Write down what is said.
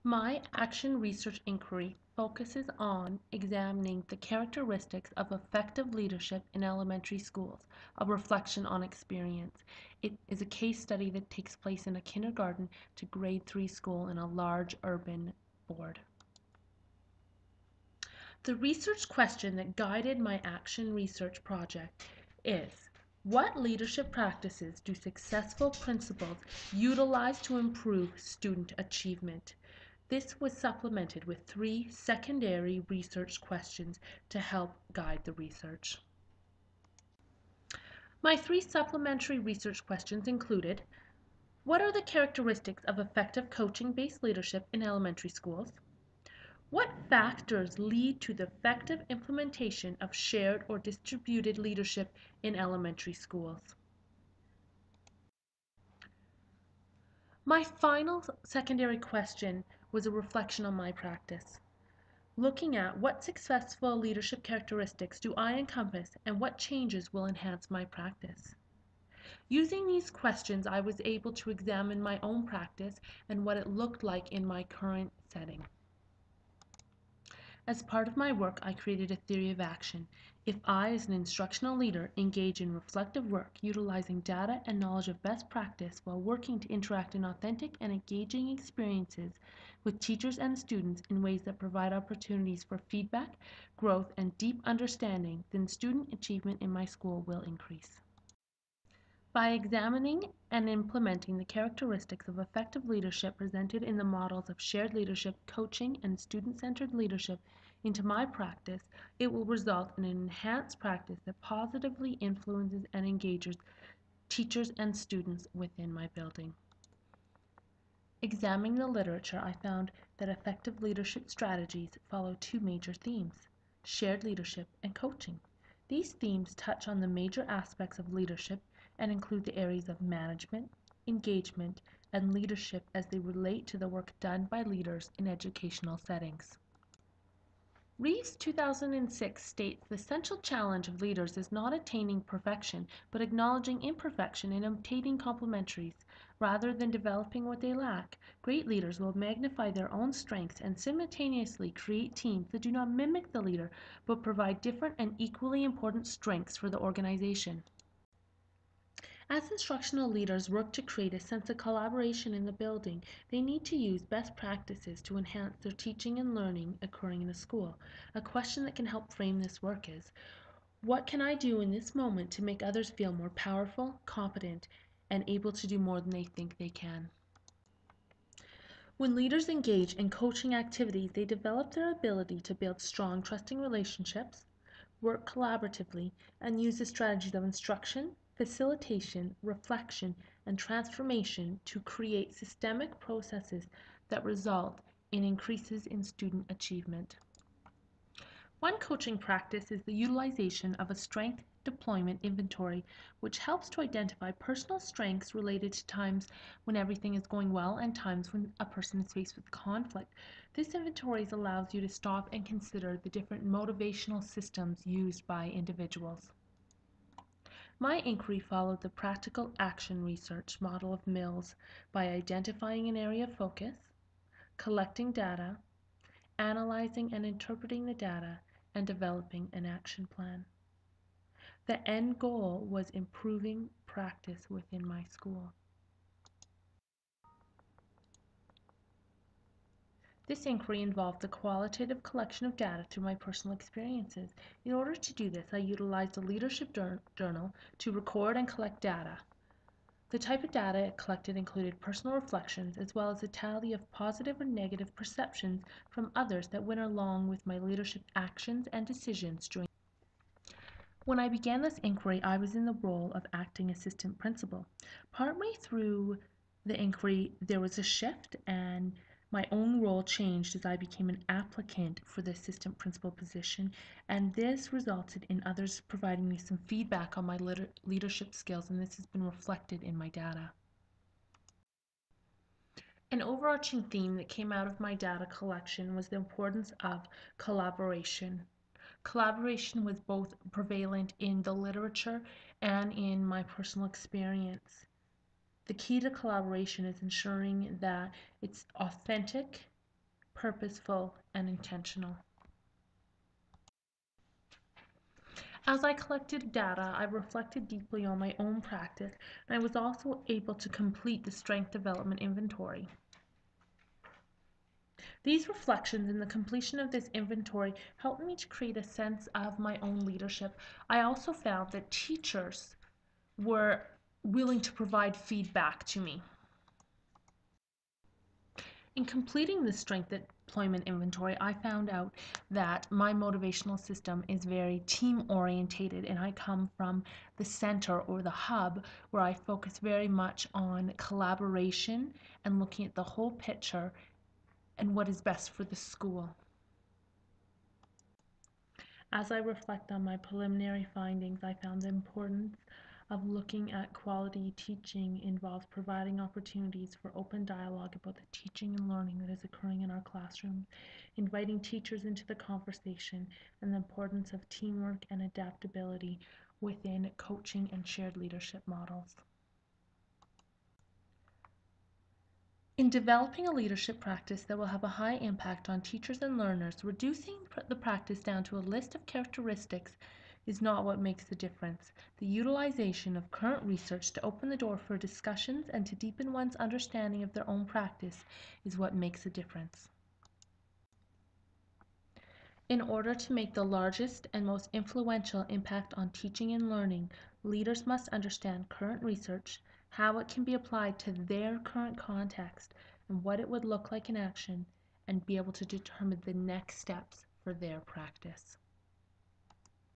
My action research inquiry focuses on examining the characteristics of effective leadership in elementary schools, a reflection on experience. It is a case study that takes place in a kindergarten to grade 3 school in a large urban board. The research question that guided my action research project is, what leadership practices do successful principals utilize to improve student achievement? This was supplemented with 3 secondary research questions to help guide the research. My 3 supplementary research questions included, what are the characteristics of effective coaching-based leadership in elementary schools? What factors lead to the effective implementation of shared or distributed leadership in elementary schools? My final secondary question was a reflection on my practice, looking at what successful leadership characteristics do I encompass and what changes will enhance my practice. Using these questions, I was able to examine my own practice and what it looked like in my current setting. As part of my work, I created a theory of action. If I, as an instructional leader, engage in reflective work, utilizing data and knowledge of best practice while working to interact in authentic and engaging experiences with teachers and students in ways that provide opportunities for feedback, growth, and deep understanding, then student achievement in my school will increase. By examining and implementing the characteristics of effective leadership presented in the models of shared leadership, coaching, and student-centered leadership into my practice, it will result in an enhanced practice that positively influences and engages teachers and students within my building. Examining the literature, I found that effective leadership strategies follow 2 major themes: shared leadership and coaching. These themes touch on the major aspects of leadership and include the areas of management, engagement, and leadership as they relate to the work done by leaders in educational settings. Reeves 2006 states the central challenge of leaders is not attaining perfection, but acknowledging imperfection and obtaining complementaries. Rather than developing what they lack, great leaders will magnify their own strengths and simultaneously create teams that do not mimic the leader, but provide different and equally important strengths for the organization. As instructional leaders work to create a sense of collaboration in the building, they need to use best practices to enhance their teaching and learning occurring in a school. A question that can help frame this work is, what can I do in this moment to make others feel more powerful, competent, and able to do more than they think they can? When leaders engage in coaching activities, they develop their ability to build strong, trusting relationships, work collaboratively, and use the strategies of instruction, facilitation, reflection, and transformation to create systemic processes that result in increases in student achievement. One coaching practice is the utilization of a strength deployment inventory, which helps to identify personal strengths related to times when everything is going well and times when a person is faced with conflict. This inventory allows you to stop and consider the different motivational systems used by individuals. My inquiry followed the practical action research model of Mills by identifying an area of focus, collecting data, analyzing and interpreting the data, and developing an action plan. The end goal was improving practice within my school. This inquiry involved the qualitative collection of data through my personal experiences. In order to do this, I utilized a leadership journal to record and collect data. The type of data it collected included personal reflections as well as a tally of positive or negative perceptions from others that went along with my leadership actions and decisions during. When I began this inquiry, I was in the role of acting assistant principal. Partway through the inquiry, there was a shift and my own role changed as I became an applicant for the assistant principal position, and this resulted in others providing me some feedback on my leadership skills, and this has been reflected in my data. An overarching theme that came out of my data collection was the importance of collaboration. Collaboration was both prevalent in the literature and in my personal experience. The key to collaboration is ensuring that it's authentic, purposeful, and intentional. As I collected data, I reflected deeply on my own practice, and I was also able to complete the strength development inventory. These reflections and the completion of this inventory helped me to create a sense of my own leadership. I also found that teachers were willing to provide feedback to me. In completing this strength deployment inventory, I found out that my motivational system is very team orientated, and I come from the center or the hub where I focus very much on collaboration and looking at the whole picture and what is best for the school. As I reflect on my preliminary findings, I found the importance of looking at quality teaching involves providing opportunities for open dialogue about the teaching and learning that is occurring in our classrooms, inviting teachers into the conversation, and the importance of teamwork and adaptability within coaching and shared leadership models. In developing a leadership practice that will have a high impact on teachers and learners, reducing the practice down to a list of characteristics is not what makes the difference. The utilization of current research to open the door for discussions and to deepen one's understanding of their own practice is what makes a difference. In order to make the largest and most influential impact on teaching and learning, leaders must understand current research, how it can be applied to their current context, and what it would look like in action, and be able to determine the next steps for their practice.